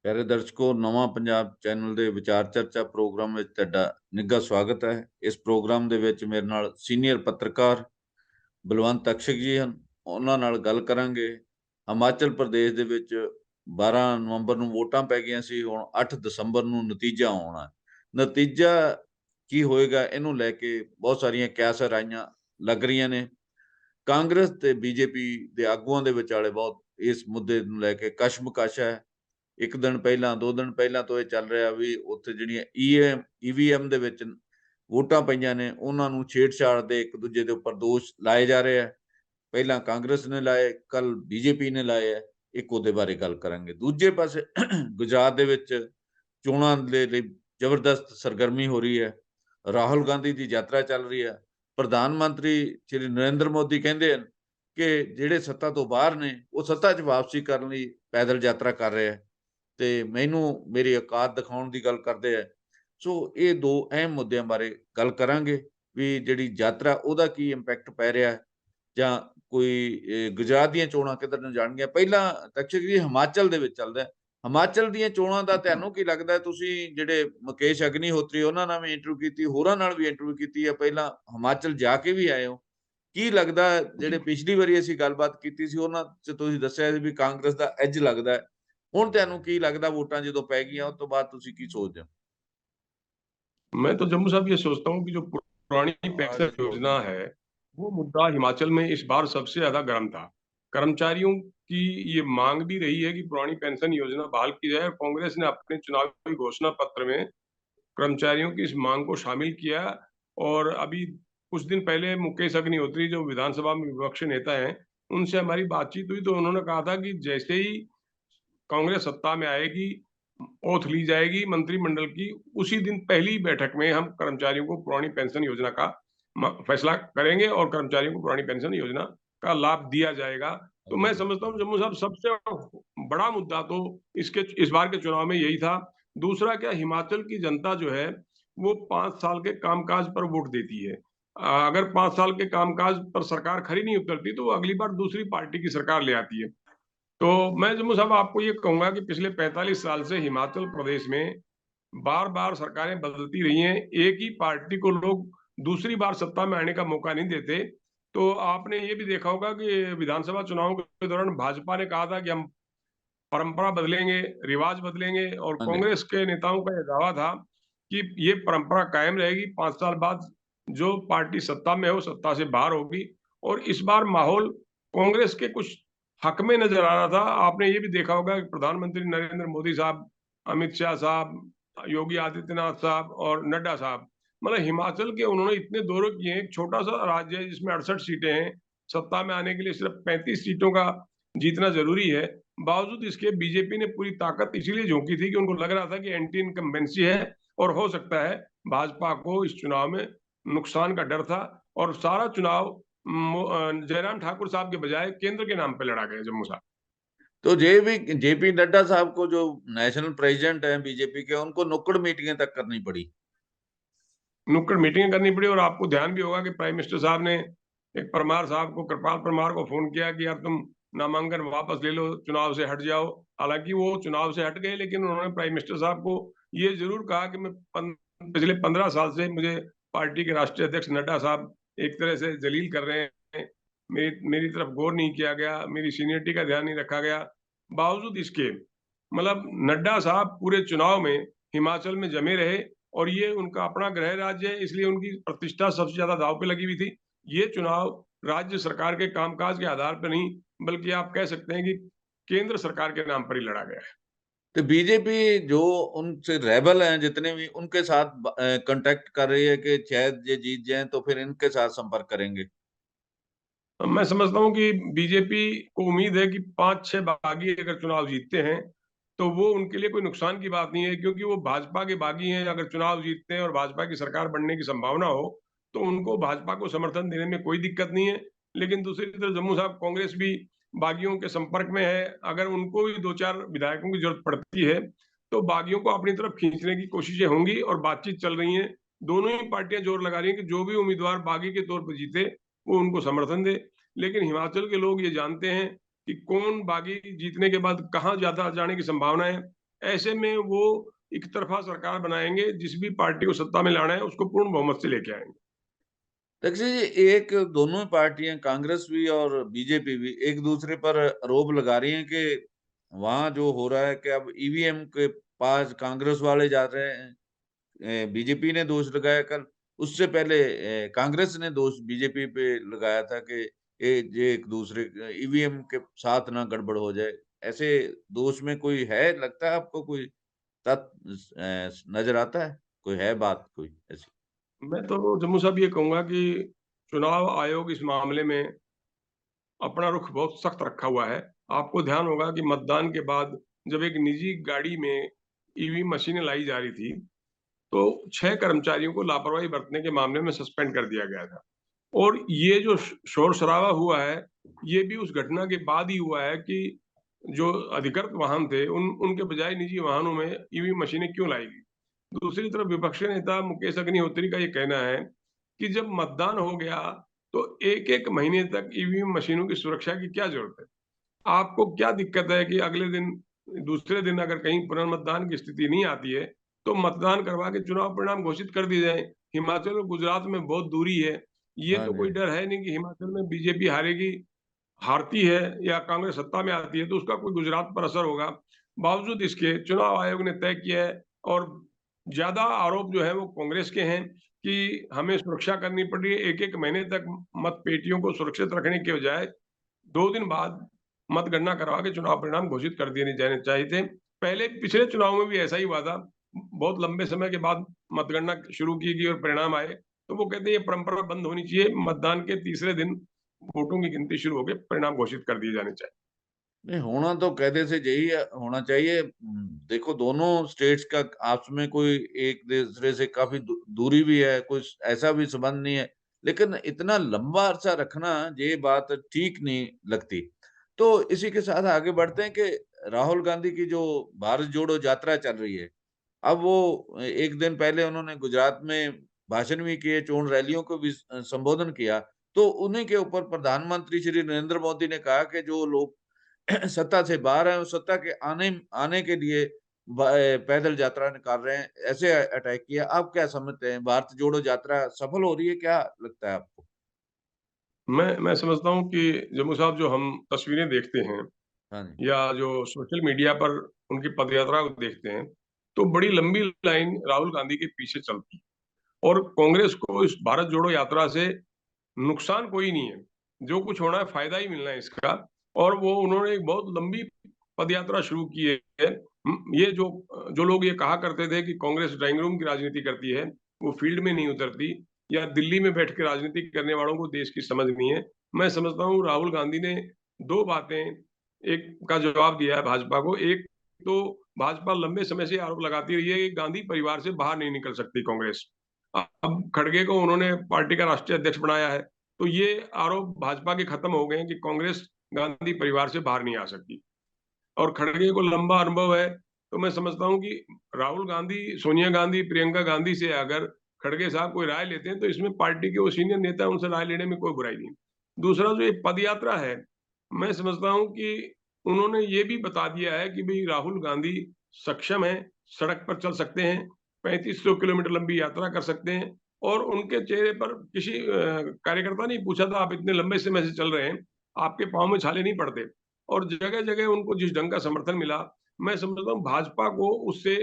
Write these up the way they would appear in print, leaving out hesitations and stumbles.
प्यारे दर्शकों, नवा पंजाब चैनल ਦੇ ਵਿਚਾਰ ਚਰਚਾ ਪ੍ਰੋਗਰਾਮ ਵਿੱਚ ਤੁਹਾਡਾ ਨਿੱਘਾ ਸਵਾਗਤ ਹੈ। ਇਸ ਪ੍ਰੋਗਰਾਮ ਦੇ ਵਿੱਚ ਮੇਰੇ ਨਾਲ ਸੀਨੀਅਰ ਪੱਤਰਕਾਰ ਬਲਵੰਤ ਅਕਸ਼ਕ ਜੀ ਹਨ। ਉਹਨਾਂ ਨਾਲ ਗੱਲ ਕਰਾਂਗੇ। ਹਿਮਾਚਲ ਪ੍ਰਦੇਸ਼ ਦੇ ਵਿੱਚ 12 ਨਵੰਬਰ ਨੂੰ ਵੋਟਾਂ ਪੈ ਗਈਆਂ ਸੀ। ਹੁਣ 8 ਦਸੰਬਰ ਨੂੰ ਨਤੀਜਾ ਆਉਣਾ। ਨਤੀਜਾ ਕੀ ਹੋਏਗਾ, ਇਹਨੂੰ ਲੈ ਕੇ ਬਹੁਤ ਸਾਰੀਆਂ ਕਿਆਸਾਂ ਰਾਈਆਂ ਲੱਗ ਰਹੀਆਂ ਨੇ। ਕਾਂਗਰਸ ਤੇ ਬੀਜੇਪੀ ਦੇ ਆਗੂਆਂ ਦੇ ਵਿਚਾਲੇ ਬਹੁਤ ਇਸ ਮੁੱਦੇ ਨੂੰ ਲੈ ਕੇ ਕਸ਼ਮਕਸ਼ ਹੈ। ਇੱਕ ਦਿਨ ਪਹਿਲਾਂ, 2 ਦਿਨ ਪਹਿਲਾਂ ਤੋਂ ਇਹ ਚੱਲ ਰਿਹਾ ਵੀ ਉੱਥੇ ਜਿਹੜੀਆਂ ਈਵੀਐਮ ਦੇ ਵਿੱਚ ਵੋਟਾਂ ਪਈਆਂ ਨੇ, ਉਹਨਾਂ ਨੂੰ ਛੇੜਛਾੜ ਦੇ ਇੱਕ ਦੂਜੇ ਦੇ ਉੱਪਰ ਦੋਸ਼ ਲਾਏ ਜਾ ਰਹੇ ਆ। ਪਹਿਲਾਂ ਕਾਂਗਰਸ ਨੇ ਲਾਏ, ਕੱਲ ਬੀਜੇਪੀ ਨੇ ਲਾਏ ਆ। ਇੱਕ ਉਹਦੇ ਬਾਰੇ ਗੱਲ ਕਰਾਂਗੇ। ਦੂਜੇ ਪਾਸੇ ਗੁਜਰਾਤ ਦੇ ਵਿੱਚ ਚੋਣਾਂ ਦੇ ਲਈ ਜ਼ਬਰਦਸਤ ਸਰਗਰਮੀ ਹੋ ਰਹੀ ਹੈ। ਰਾਹੁਲ ਗਾਂਧੀ ਦੀ ਯਾਤਰਾ ਚੱਲ ਰਹੀ ਹੈ। ਪ੍ਰਧਾਨ ਮੰਤਰੀ ਸ਼੍ਰੀ ਨਰਿੰਦਰ ਮੋਦੀ ਕਹਿੰਦੇ ਹਨ ਕਿ ਜਿਹੜੇ ਸੱਤਾ ਤੋਂ ਬਾਹਰ ਨੇ ਉਹ ਸੱਤਾ 'ਚ ਵਾਪਸੀ ਕਰਨ ਲਈ ਪੈਦਲ ਯਾਤਰਾ ਕਰ ਰਹੇ ਆ ਤੇ ਮੈਨੂੰ ਮੇਰੀ ਔਕਾਤ ਦਿਖਾਉਣ ਦੀ ਗੱਲ ਕਰਦੇ ਆ। ਸੋ ਇਹ ਦੋ ਅਹਿਮ ਮੁੱਦਿਆਂ ਬਾਰੇ ਗੱਲ ਕਰਾਂਗੇ ਵੀ ਜਿਹੜੀ ਯਾਤਰਾ ਉਹਦਾ ਕੀ ਇੰਪੈਕਟ ਪੈ ਰਿਹਾ ਜਾਂ ਕੋਈ ਗੁਜਰਾਤ ਦੀਆਂ ਚੋਣਾਂ ਕਿੱਧਰ ਨੂੰ ਜਾਣਗੀਆਂ। ਪਹਿਲਾਂ ਤਖਤ ਜੀ ਹਿਮਾਚਲ ਦੇ ਵਿੱਚ ਚੱਲਦਾ। ਹਿਮਾਚਲ ਦੀਆਂ ਚੋਣਾਂ ਦਾ ਤੁਹਾਨੂੰ ਕੀ ਲੱਗਦਾ? ਤੁਸੀਂ ਜਿਹੜੇ ਮੁਕੇਸ਼ ਅਗਨੀਹੋਤਰੀ ਉਹਨਾਂ ਨਾਲ ਵੀ ਇੰਟਰਵਿਊ ਕੀਤੀ, ਹੋਰਾਂ ਨਾਲ ਵੀ ਇੰਟਰਵਿਊ ਕੀਤੀ ਹੈ, ਪਹਿਲਾਂ ਹਿਮਾਚਲ ਜਾ ਕੇ ਵੀ ਆਏ ਹੋ। ਕੀ ਲੱਗਦਾ ਜਿਹੜੇ ਪਿਛਲੀ ਵਾਰੀ ਅਸੀਂ ਗੱਲਬਾਤ ਕੀਤੀ ਸੀ ਉਹਨਾਂ 'ਚ ਤੁਸੀਂ ਦੱਸਿਆ ਸੀ ਵੀ ਕਾਂਗਰਸ ਦਾ ਐਜ ਲੱਗਦਾ। ਹੁਣ ਤੁਹਾਨੂੰ ਕੀ ਲੱਗਦਾ ਵੋਟਾਂ ਜਦੋਂ ਪੈ गई ਉਸ ਤੋਂ ਬਾਅਦ ਤੁਸੀਂ ਕੀ ਸੋਚਦੇ ਹੋ? मैं तो जम्मू साहब ये सोचता हूँ कि जो पुरानी पेंशन योजना है, वो मुद्दा हिमाचल में इस बार सबसे ज्यादा गर्म था। कर्मचारियों की ये मांग भी रही है कि पुरानी पेंशन योजना बहाल की जाए। कांग्रेस ने अपने चुनावी घोषणा पत्र में कर्मचारियों की इस मांग को शामिल किया। और अभी कुछ दिन पहले मुकेश अग्निहोत्री जो विधानसभा में विपक्ष नेता हैं, उनसे हमारी बातचीत हुई तो उन्होंने कहा था कि जैसे ही कांग्रेस सत्ता में आएगी, ओथ ली जाएगी मंत्रिमंडल की, उसी दिन पहली बैठक में हम कर्मचारियों को पुरानी पेंशन योजना का फैसला करेंगे और कर्मचारियों को पुरानी पेंशन योजना का लाभ दिया जाएगा। तो मैं समझता हूँ जम्मू साहब सबसे बड़ा मुद्दा तो इस बार के चुनाव में यही था। दूसरा क्या, हिमाचल की जनता जो है वो 5 साल के कामकाज पर वोट देती है। अगर 5 साल के कामकाज पर सरकार खरी नहीं उतरती तो वो अगली बार दूसरी पार्टी की सरकार ले आती है। तो मैं जम्मू साहब आपको ये कहूंगा कि पिछले 45 साल से हिमाचल प्रदेश में बार बार सरकारें बदलती रही हैं, एक ही पार्टी को लोग दूसरी बार सत्ता में आने का मौका नहीं देते। तो आपने ये भी देखा होगा कि विधानसभा चुनाव के दौरान भाजपा ने कहा था कि हम परंपरा बदलेंगे, रिवाज बदलेंगे, और हाँ जी। कांग्रेस के नेताओं का यह दावा था कि ये परंपरा कायम रहेगी, 5 साल बाद जो पार्टी सत्ता में हो सत्ता से बाहर होगी। और इस बार माहौल कांग्रेस के कुछ हक में नजर आ रहा था। आपने ये भी देखा होगा कि प्रधानमंत्री नरेंद्र मोदी साहब, अमित शाह साहब, योगी आदित्यनाथ साहब और नड्डा साहब, मतलब हिमाचल के उन्होंने इतने दौरे किए हैं। एक छोटा सा राज्य है जिसमें 68 सीटें हैं, सत्ता में आने के लिए सिर्फ 35 सीटों का जीतना जरूरी है। बावजूद इसके बीजेपी ने पूरी ताकत इसीलिए झोंकी थी कि उनको लग रहा था कि एंटी इनकम्बेंसी है और हो सकता है भाजपा को इस चुनाव में नुकसान का डर था। और सारा चुनाव जयराम ठाकुर साहब के बजाय केंद्र के नाम पे लड़ा गया जम्मू साहब। तो जेपी नड्डा साहब को, जो नेशनल प्रेसिडेंट हैं बीजेपी के, उनको नुक्कड़ मीटिंगें तक करनी पड़ी। नुक्कड़ मीटिंग करनी पड़ी। और आपको ध्यान भी होगा कि प्राइम मिनिस्टर साहब ने एक परमार साहब को, कृपाल परमार को फोन किया कि यार तुम नामांकन वापस ले लो, चुनाव से हट जाओ। हालांकि वो चुनाव से हट गए, लेकिन उन्होंने प्राइम मिनिस्टर साहब को ये जरूर कहा कि मैं पिछले 15 साल से मुझे पार्टी के राष्ट्रीय अध्यक्ष नड्डा साहब एक तरह से जलील कर रहे हैं, मेरी तरफ गौर नहीं किया गया, मेरी सीनियरिटी का ध्यान नहीं रखा गया। बावजूद इसके मतलब नड्डा साहब पूरे चुनाव में हिमाचल में जमे रहे। और ये उनका अपना गृह राज्य है, इसलिए उनकी प्रतिष्ठा सबसे ज्यादा दांव पे लगी हुई थी। ये चुनाव राज्य सरकार के कामकाज के आधार पर नहीं, बल्कि आप कह सकते हैं कि केंद्र सरकार के नाम पर ही लड़ा गया है। तो बीजेपी जो उनसे रेबल हैं जितने भी, उनके साथ कांटेक्ट कर रही है कि शायद ये जीत जाएं तो फिर इनके साथ संपर्क करेंगे। मैं समझता हूं कि बीजेपी को उम्मीद है कि 5-6 बागी अगर चुनाव जीतते हैं तो वो उनके लिए कोई नुकसान की बात नहीं है, क्योंकि वो भाजपा के बागी हैं। अगर चुनाव जीतते हैं और भाजपा की सरकार बनने की संभावना हो तो उनको भाजपा को समर्थन देने में कोई दिक्कत नहीं है। लेकिन दूसरी तरफ जम्मू साहब कांग्रेस भी बागियों के संपर्क में है। अगर उनको भी 2-4 विधायकों की जरूरत पड़ती है तो बागियों को अपनी तरफ खींचने की कोशिशें होंगी और बातचीत चल रही है। दोनों ही पार्टियां जोर लगा रही हैं कि जो भी उम्मीदवार बागी के तौर पर जीते वो उनको समर्थन दे। लेकिन हिमाचल के लोग ये जानते हैं कि कौन बागी जीतने के बाद कहाँ ज्यादा जाने की संभावना है। ऐसे में वो एक तरफा सरकार बनाएंगे, जिस भी पार्टी को सत्ता में लाना है उसको पूर्ण बहुमत से लेके आएंगे। देखिए जी, एक दोनों पार्टियां कांग्रेस भी और बीजेपी भी एक दूसरे पर आरोप लगा रही हैं कि वहां जो हो रहा है कि अब ईवीएम के पास कांग्रेस वाले जा रहे हैं। बीजेपी ने दोष लगाया कल। उससे पहले कांग्रेस ने दोष बीजेपी पे लगाया था कि ये एक दूसरे ईवीएम के साथ ना गड़बड़ हो जाए। ऐसे दोष में कोई है, लगता है आपको कोई तथ्य नजर आता है? कोई है बात कोई ऐसी? मैं तो जम्मू साहब ये कहूंगा कि चुनाव आयोग इस मामले में अपना रुख बहुत सख्त रखा हुआ है। आपको ध्यान होगा कि मतदान के बाद जब एक निजी गाड़ी में ईवी मशीनें लाई जा रही थी, तो 6 कर्मचारियों को लापरवाही बरतने के मामले में सस्पेंड कर दिया गया था। और ये जो शोर-शराबा हुआ है, ये भी उस घटना के बाद ही हुआ है कि जो अधिकृत वाहन थे, उनके बजाय निजी वाहनों में ईवी मशीनें क्यों लाई गई। दूसरी तरफ विपक्ष के नेता मुकेश अग्निहोत्री का ये कहना है कि जब मतदान हो गया, तो 1-1 महीने तक ईवीएम मशीनों की सुरक्षा की क्या जरूरत है? आपको क्या दिक्कत है कि अगले दिन दूसरे दिन अगर कहीं पुनर्मतदान की स्थिति नहीं आती है, तो मतदान करवा के चुनाव परिणाम घोषित कर दिए जाएँ। हिमाचल और गुजरात में बहुत दूरी है। ये हाँ तो जी। कोई डर है नहीं कि हिमाचल में बीजेपी हारेगी, हारती है या कांग्रेस सत्ता में आती है तो उसका कोई गुजरात पर असर होगा। बावजूद इसके चुनाव आयोग ने तय किया है और ज़्यादा आरोप जो है वो कांग्रेस के हैं कि हमें सुरक्षा करनी पड़ रही है। 1-1 महीने तक मतपेटियों को सुरक्षित रखने के बजाय 2 दिन बाद मतगणना करवा के चुनाव परिणाम घोषित कर दिए जाने चाहिए थे। पहले पिछले चुनाव में भी ऐसा ही हुआ था। बहुत लंबे समय के बाद मतगणना शुरू की गई और परिणाम आए, तो वो कहते हैं ये परंपरा बंद होनी चाहिए। मतदान के तीसरे दिन वोटों की गिनती शुरू हो के परिणाम घोषित कर दिए जाने चाहिए। नहीं, होना तो कायदे से यही होना चाहिए। देखो, दोनों स्टेट्स का आपस में कोई एक दूसरे से काफी दूरी भी है, कुछ ऐसा भी संबंध नहीं है, लेकिन इतना लंबा अरसा रखना ये बात ठीक नहीं लगती। तो इसी के साथ आगे बढ़ते हैं कि राहुल गांधी की जो भारत जोड़ो यात्रा चल रही है, अब वो एक दिन पहले उन्होंने गुजरात में भाषण भी किए, चुनाव रैलियों को भी संबोधन किया। तो उन्हीं के ऊपर प्रधानमंत्री श्री नरेंद्र मोदी ने कहा कि जो लोग सत्ता से बाहर है, उस सत्ता के आने आने के लिए पैदल यात्रा निकाल रहे हैं, ऐसे अटैक किया। आप क्या समझते हैं, भारत जोड़ो यात्रा सफल हो रही है, क्या लगता है आपको? मैं समझता हूँ कि जम्मू साहब जो हम तस्वीरें देखते हैं हाँ जी। या जो सोशल मीडिया पर उनकी पदयात्रा को देखते हैं, तो बड़ी लंबी लाइन राहुल गांधी के पीछे चलती है और कांग्रेस को इस भारत जोड़ो यात्रा से नुकसान कोई नहीं है। जो कुछ होना है फ़ायदा ही मिलना है इसका। और वो उन्होंने एक बहुत लंबी पदयात्रा शुरू की है। ये जो जो लोग ये कहा करते थे कि कांग्रेस ड्राइंग रूम की राजनीति करती है, वो फील्ड में नहीं उतरती या दिल्ली में बैठ के राजनीति करने वालों को देश की समझ नहीं है। मैं समझता हूँ राहुल गांधी ने 2 बातें एक का जवाब दिया है भाजपा को। एक तो भाजपा लंबे समय से आरोप लगाती रही है कि गांधी परिवार से बाहर नहीं निकल सकती कांग्रेस। अब खड़गे को उन्होंने पार्टी का राष्ट्रीय अध्यक्ष बनाया है, तो ये आरोप भाजपा के खत्म हो गए हैं कि कांग्रेस गांधी परिवार से बाहर नहीं आ सकती। और खड़गे को लंबा अनुभव है, तो मैं समझता हूँ कि राहुल गांधी, सोनिया गांधी, प्रियंका गांधी से अगर खड़गे साहब कोई राय लेते हैं, तो इसमें पार्टी के वो सीनियर नेता हैं, उनसे राय लेने में कोई बुराई नहीं। दूसरा जो ये पदयात्रा है, मैं समझता हूँ कि उन्होंने ये भी बता दिया है कि भई राहुल गांधी सक्षम हैं, सड़क पर चल सकते हैं, 3500 किलोमीटर लंबी यात्रा कर सकते हैं और उनके चेहरे पर किसी कार्यकर्ता ने पूछा था, "आप इतने लंबे समय से चल रहे हैं, आपके पाँव में छाले नहीं पड़ते?" और जगह-जगह उनको जिस ढंग का समर्थन मिला, मैं समझता हूँ भाजपा को उससे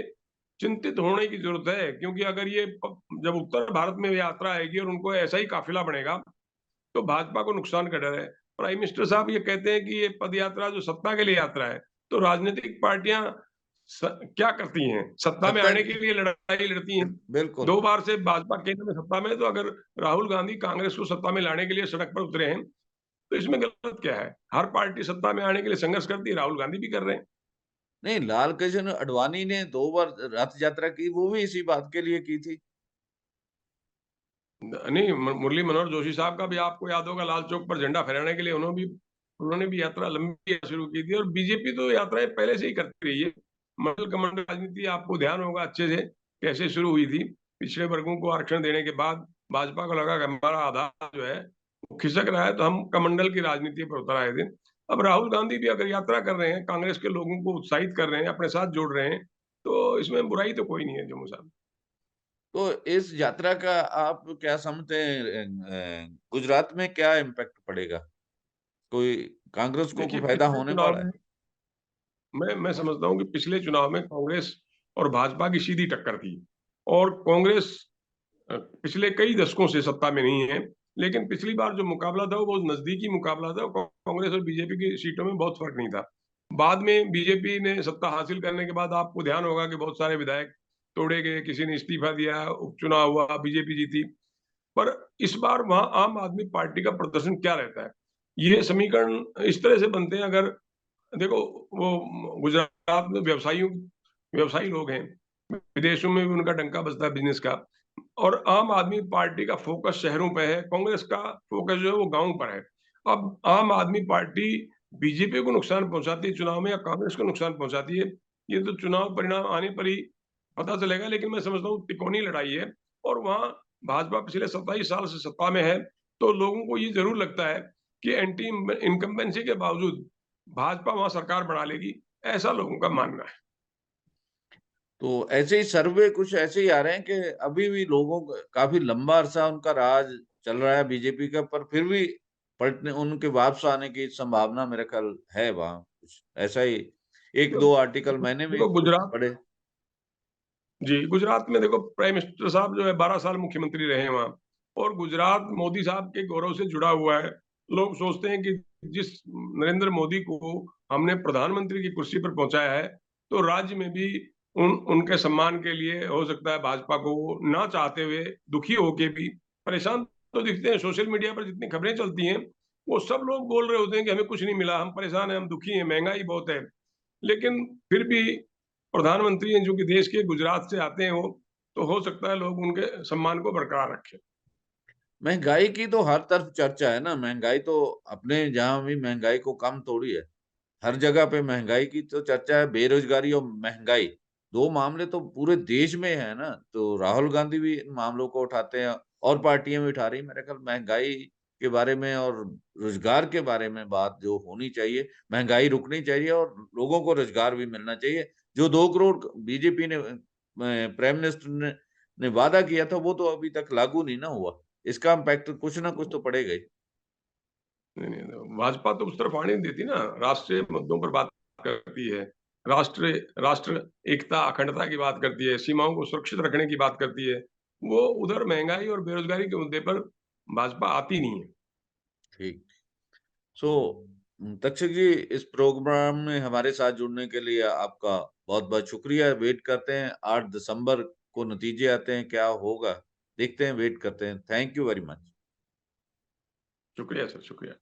चिंतित होने की ज़रूरत है, क्योंकि अगर ये प जब उत्तर भारत में यात्रा आएगी और उनको ऐसा ही काफ़िला बनेगा, तो भाजपा को नुकसान का डर है। प्राइम मिनिस्टर साहब ये कहते हैं कि ये पदयात्रा जो सत्ता के लिए यात्रा है, तो राजनीतिक पार्टियाँ स क्या करती हैं? सत्ता में सत्ता आने के लिए लड़ाई लड़ती हैं। बिल्कुल। 2 बार से भाजपा केंद्र में सत्ता में है, तो अगर राहुल गांधी कांग्रेस को सत्ता में लाने के लिए सड़क पर उतरे हैं, तो इसमें गलत क्या है? हर पार्टी सत्ता में आने के लिए संघर्ष करती है, राहुल गांधी भी कर रहे हैं। नहीं, लाल कृष्ण आडवाणी ने 2 बार रथ यात्रा की, वो भी इसी बात के लिए की थी। नहीं, मुरली मनोहर जोशी साहब का भी आपको याद होगा, लाल चौक पर झंडा फहराने के लिए उन्होंने भी यात्रा लंबी शुरू की थी और बीजेपी तो यात्राएँ पहले से ही करती रही है। मंडल कमंडल राजनीति आपको ध्यान होगा अच्छे से कैसे शुरू हुई थी। पिछड़े वर्गों को आरक्षण देने के बाद भाजपा को लगा कि हमारा आधार जो है वो खिसक रहा है, तो हम कमंडल की राजनीति पर उतर आए थे। अब राहुल गांधी भी अगर यात्रा कर रहे हैं, कांग्रेस के लोगों को उत्साहित कर रहे हैं, अपने साथ जोड़ रहे हैं, तो इसमें बुराई तो कोई नहीं है जम्मू साहब। तो इस यात्रा का आप क्या समझते हैं, गुजरात में क्या इम्पैक्ट पड़ेगा? कोई कांग्रेस को कोई देखिए फायदा पिछले होने चुनाव वाला है? में मैं समझता हूँ कि पिछले चुनाव में कांग्रेस और भाजपा की सीधी टक्कर थी और कांग्रेस पिछले कई दशकों से सत्ता में नहीं है, लेकिन पिछली बार जो मुकाबला था वो बहुत नजदीकी मुकाबला था। कांग्रेस और बीजेपी की सीटों में बहुत फर्क नहीं था। बाद में बीजेपी ने सत्ता हासिल करने के बाद आपको ध्यान होगा कि बहुत सारे विधायक तोड़े गए, किसी ने इस्तीफा दिया, उपचुनाव हुआ, बीजेपी जीती। पर इस बार वहां आम आदमी पार्टी का प्रदर्शन क्या रहता है, ये समीकरण इस तरह से बनते हैं। अगर देखो, वो गुजरात में व्यवसायी लोग हैं, विदेशों में भी उनका डंका बजता है बिजनेस का। और आम आदमी पार्टी का फोकस शहरों पे है, कांग्रेस का फोकस जो है वो गाँव पर है। अब आम आदमी पार्टी बीजेपी को नुकसान पहुंचाती है चुनाव में या कांग्रेस को नुकसान पहुंचाती है, ये तो चुनाव परिणाम आने पर ही पता चलेगा। लेकिन मैं समझता हूँ तिकोनी लड़ाई है और वहाँ भाजपा पिछले 27 साल से सत्ता में है, तो लोगों को ये जरूर लगता है कि एंटी इनकम्बेंसी के बावजूद भाजपा वहाँ सरकार बना लेगी, ऐसा लोगों का मानना है। तो ऐसे ही सर्वे कुछ ऐसे ही आ रहे हैं कि अभी भी लोगों को काफी लंबा अरसा उनका राज चल रहा है बीजेपी का, पर फिर भी पलटने उनके वापस आने की संभावना मेरे ख्याल है वहां कुछ ऐसा ही। एक देखो दो आर्टिकल मैंने भी देखो कुछ गुजरात पढ़े। जी, गुजरात में देखो प्राइम मिनिस्टर साहब जो है 12 साल मुख्यमंत्री रहे हैं वहाँ और गुजरात मोदी साहब के गौरव से जुड़ा हुआ है। लोग सोचते हैं कि जिस नरेंद्र मोदी को हमने प्रधानमंत्री की कुर्सी पर पहुंचाया है, तो राज्य में भी उनके सम्मान के लिए हो सकता है भाजपा को ना चाहते हुए, दुखी होके भी परेशान तो दिखते हैं। सोशल मीडिया पर जितनी खबरें चलती हैं, वो सब लोग बोल रहे होते हैं कि हमें कुछ नहीं मिला, हम परेशान हैं, हम दुखी हैं, महंगाई बहुत है। लेकिन फिर भी प्रधानमंत्री हैं जो कि देश के गुजरात से आते हैं वो, तो हो सकता है लोग उनके सम्मान को बरकरार रखें। महंगाई की तो हर तरफ चर्चा है ना, महंगाई तो अपने जहां भी महंगाई को कम थोड़ी है, हर जगह पे महंगाई की तो चर्चा है। बेरोजगारी और महंगाई दो मामले तो पूरे देश में है ना, तो राहुल गांधी भी इन मामलों को उठाते हैं और पार्टियां भी उठा रही। मेरे ख्याल महंगाई के बारे में और रोजगार के बारे में बात जो होनी चाहिए, महंगाई रुकनी चाहिए और लोगों को रोजगार भी मिलना चाहिए। जो 2 करोड़ बीजेपी ने प्राइम मिनिस्टर ने वादा किया था वो तो अभी तक लागू नहीं ना हुआ, इसका इम्पैक्ट कुछ ना कुछ तो पड़ेगा ही। नहीं, भाजपा तो उस तरफ आने नहीं देती ना, राष्ट्रीय मुद्दों पर बात करती है, राष्ट्र एकता, अखंडता की बात करती है, सीमाओं को सुरक्षित रखने की बात करती है। वो उधर महंगाई और बेरोजगारी के मुद्दे पर भाजपा आती नहीं है। ठीक। सो तक्षक जी, इस प्रोग्राम में हमारे साथ जुड़ने के लिए आपका बहुत बहुत शुक्रिया। वेट करते हैं 8 दिसंबर को नतीजे आते हैं, क्या होगा देखते हैं, वेट करते हैं। Thank you very much. शुक्रिया सर, शुक्रिया।